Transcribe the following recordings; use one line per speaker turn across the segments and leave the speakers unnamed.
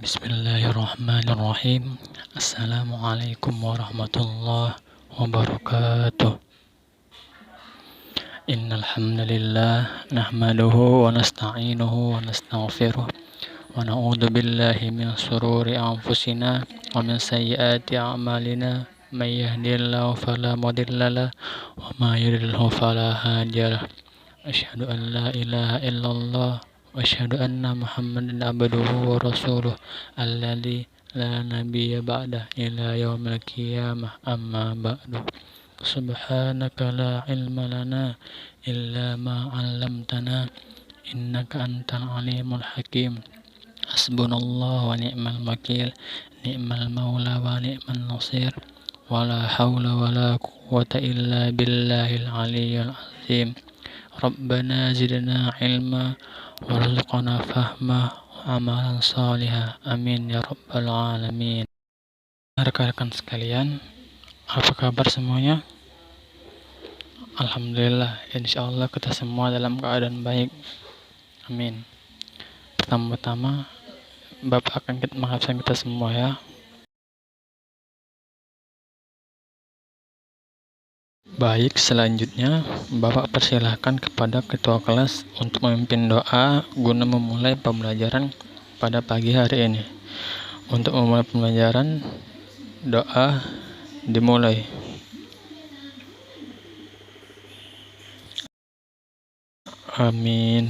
Bismillahirrahmanirrahim. Assalamualaikum warahmatullahi wabarakatuh. Innal hamdalillah nahmaduhu wa nasta'inuhu wa nastaghfiruh wa na'udzu billahi min shururi anfusina wa min sayyiati a'malina. May yahdihillahu fala mudilla lahu wa may yudlilhu fala hadiya lahu. Asyhadu an la ilaha illallah wa asyhadu anna Muhammadan abduhu wa rasuluh alladzi la nabiyya ba'da ila yaumil qiyamah amma ba'du. Subhanaka la ilma lana illa ma 'allamtana innaka antal alimul hakim. Hasbunallahu wa ni'mal wakil, ni'mal maula wa ni'man nasir, wala haula wala quwwata illa billahil aliyyil azim. Rabbana zidna ilma warzuqna fahma wa amalan salihah. Amin ya rabbal alamin. Rekan-rekan sekalian, apa kabar semuanya? Alhamdulillah, insyaallah kita semua dalam keadaan baik. Amin. Pertama-tama Bapak akan mengabsen kita semua ya. Baik, selanjutnya Bapak persilahkan kepada ketua kelas untuk memimpin doa guna memulai pembelajaran pada pagi hari ini. Untuk memulai pembelajaran, doa dimulai. Amin.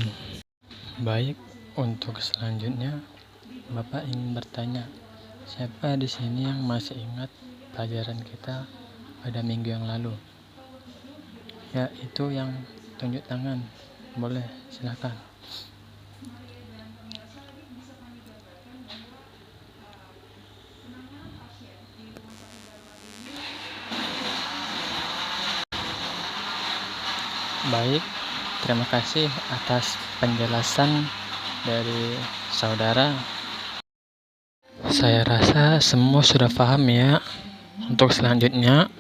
Baik, untuk selanjutnya Bapak ingin bertanya, siapa di sini yang masih ingat pelajaran kita pada minggu yang lalu? Ya, itu yang tunjuk tangan. Boleh, silakan. Baik, terima kasih atas penjelasan dari saudara. Saya rasa semua sudah paham ya. Untuk selanjutnya,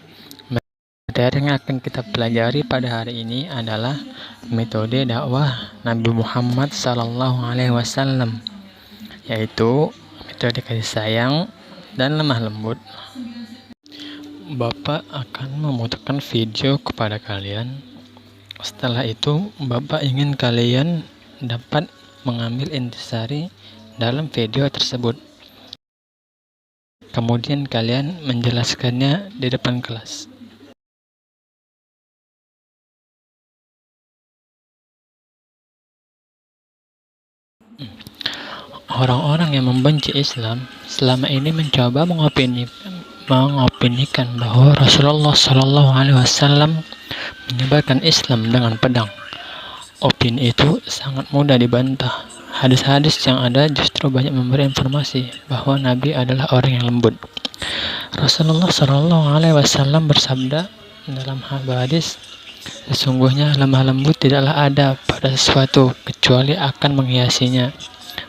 materi yang akan kita pelajari pada hari ini adalah metode dakwah Nabi Muhammad SAW, yaitu metode kasih sayang dan lemah lembut. Bapak akan memutarkan video kepada kalian. Setelah itu, Bapak ingin kalian dapat mengambil intisari dalam video tersebut. Kemudian kalian menjelaskannya di depan kelas. Orang-orang yang membenci Islam selama ini mencoba mengopinikan bahwa Rasulullah SAW menyebarkan Islam dengan pedang. Opini itu sangat mudah dibantah. Hadis-hadis yang ada justru banyak memberi informasi bahwa Nabi adalah orang yang lembut. Rasulullah SAW bersabda dalam hadis, sesungguhnya lemah lembut tidaklah ada pada sesuatu kecuali akan menghiasinya,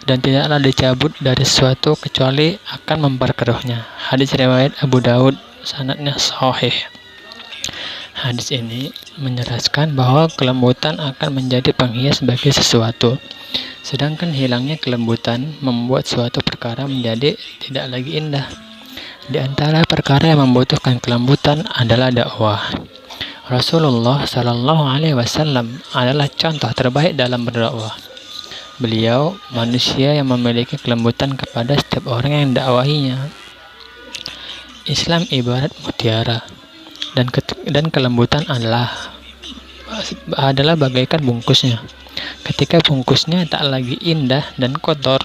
dan tidaklah dicabut dari sesuatu kecuali akan memperkeruhnya. Hadis riwayat Abu Daud, sanadnya sahih. Hadis ini menjelaskan bahwa kelembutan akan menjadi penghias bagi sesuatu, sedangkan hilangnya kelembutan membuat suatu perkara menjadi tidak lagi indah. Di antara perkara yang membutuhkan kelembutan adalah dakwah. Rasulullah SAW adalah contoh terbaik dalam berdakwah. Beliau manusia yang memiliki kelembutan kepada setiap orang yang dakwahinya. Islam ibarat mutiara, dan kelembutan adalah bagaikan bungkusnya. Ketika bungkusnya tak lagi indah dan kotor,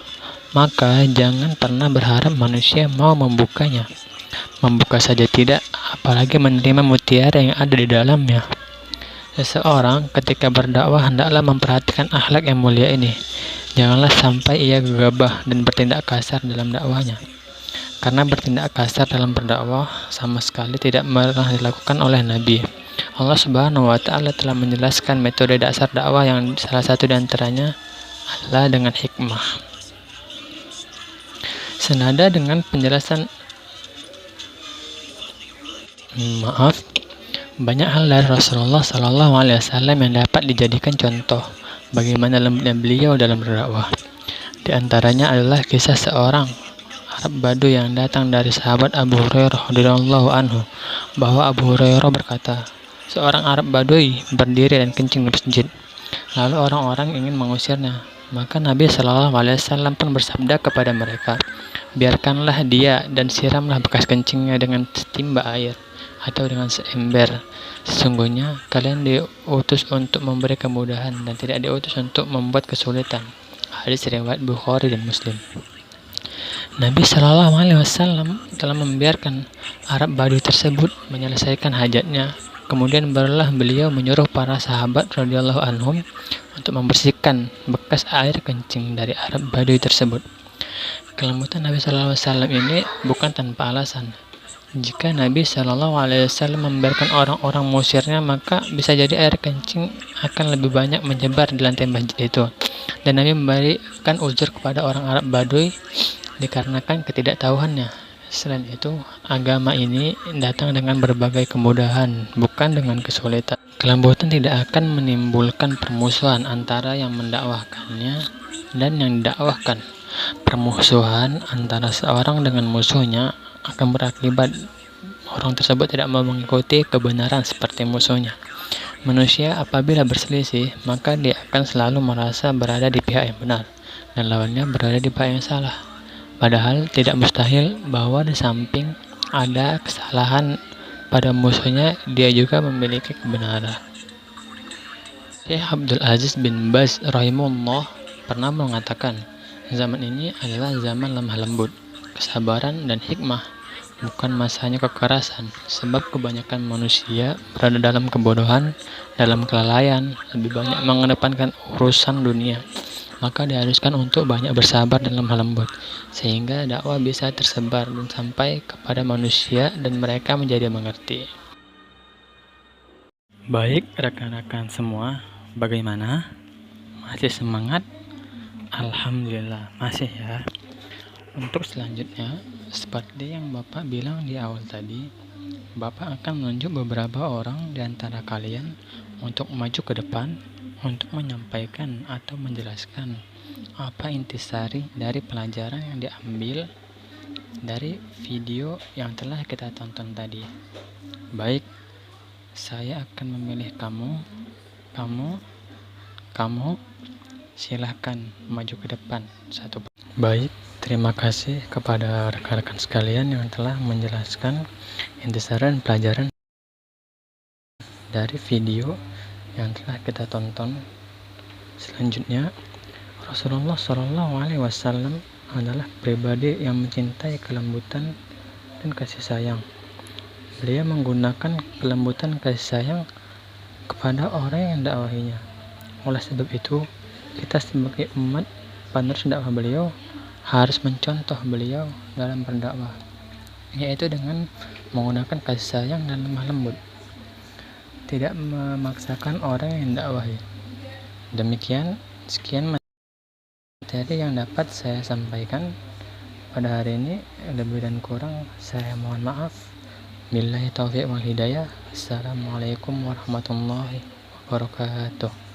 maka jangan pernah berharap manusia mau membukanya. Membuka saja tidak, apalagi menerima mutiara yang ada di dalamnya. Seseorang ketika berdakwah hendaklah memperhatikan akhlak yang mulia ini. Janganlah sampai ia gegabah dan bertindak kasar dalam dakwahnya. Karena bertindak kasar dalam berdakwah sama sekali tidak pernah dilakukan oleh Nabi. Allah Subhanahu wa Ta'ala telah menjelaskan metode dasar dakwah yang salah satu di antaranya adalah dengan hikmah. Senada dengan penjelasan banyak hal dari Rasulullah SAW yang dapat dijadikan contoh bagaimana lembutnya beliau dalam berdakwah. Di antaranya adalah kisah seorang Arab Baduy yang datang dari sahabat Abu Hurairah radhiyallahu anhu, bahwa Abu Hurairah berkata, seorang Arab Baduy berdiri dan kencing di masjid. Lalu orang-orang ingin mengusirnya. Maka Nabi Shallallahu Alaihi Wasallam pun bersabda kepada mereka, biarkanlah dia dan siramlah bekas kencingnya dengan setimba air atau dengan seember. Sesungguhnya kalian diutus untuk memberi kemudahan dan tidak diutus untuk membuat kesulitan. Hadis riwayat Bukhari dan Muslim. Nabi Shallallahu Alaihi Wasallam telah membiarkan Arab Baduy tersebut menyelesaikan hajatnya. Kemudian barulah beliau menyuruh para sahabat radhiyallahu anhum untuk membersihkan bekas air kencing dari Arab Baduy tersebut. Kelembutan Nabi Shallallahu Alaihi Wasallam ini bukan tanpa alasan. Jika Nabi Shallallahu Alaihi Wasallam membiarkan orang-orang mengusirnya, maka bisa jadi air kencing akan lebih banyak menyebar di lantai masjid itu. Dan Nabi memberikan uzur kepada orang Arab Baduy dikarenakan ketidaktahuannya. Selain itu, agama ini datang dengan berbagai kemudahan, bukan dengan kesulitan. Kelembutan tidak akan menimbulkan permusuhan antara yang mendakwahkannya dan yang didakwahkan. Permusuhan antara seorang dengan musuhnya akan berakibat orang tersebut tidak mau mengikuti kebenaran seperti musuhnya. Manusia apabila berselisih, maka dia akan selalu merasa berada di pihak yang benar dan lawannya berada di pihak yang salah. Padahal tidak mustahil bahwa di samping ada kesalahan pada musuhnya, dia juga memiliki kebenaran. Syekh Abdul Aziz bin Baz rahimahullah pernah mengatakan, zaman ini adalah zaman lemah lembut, kesabaran dan hikmah, bukan masanya kekerasan, sebab kebanyakan manusia berada dalam kebodohan, dalam kelalaian, lebih banyak mengedepankan urusan dunia. Maka diharuskan untuk banyak bersabar dan lemah lembut, sehingga dakwah bisa tersebar dan sampai kepada manusia dan mereka menjadi mengerti. Baik rekan-rekan semua, bagaimana? Masih semangat? Alhamdulillah, masih ya. Untuk selanjutnya, seperti yang Bapak bilang di awal tadi, Bapak akan menunjuk beberapa orang di antara kalian untuk maju ke depan untuk menyampaikan atau menjelaskan apa intisari dari pelajaran yang diambil dari video yang telah kita tonton tadi. Baik, saya akan memilih kamu silahkan maju ke depan satu. Baik, terima kasih kepada rekan-rekan sekalian yang telah menjelaskan intisari dan pelajaran dari video yang telah kita tonton. Selanjutnya, Rasulullah Shallallahu Alaihi Wasallam adalah pribadi yang mencintai kelembutan dan kasih sayang. Beliau menggunakan kelembutan kasih sayang kepada orang yang dakwahinya. Oleh sebab itu, kita sebagai umat penerus dakwah beliau harus mencontoh beliau dalam berdakwah, yaitu dengan menggunakan kasih sayang dan lemah lembut, tidak memaksakan orang yang dakwahi. Demikian, sekian materi yang dapat saya sampaikan pada hari ini. Lebih dan kurang saya mohon maaf. Billahi taufiq wal hidayah. Assalamualaikum warahmatullahi wabarakatuh.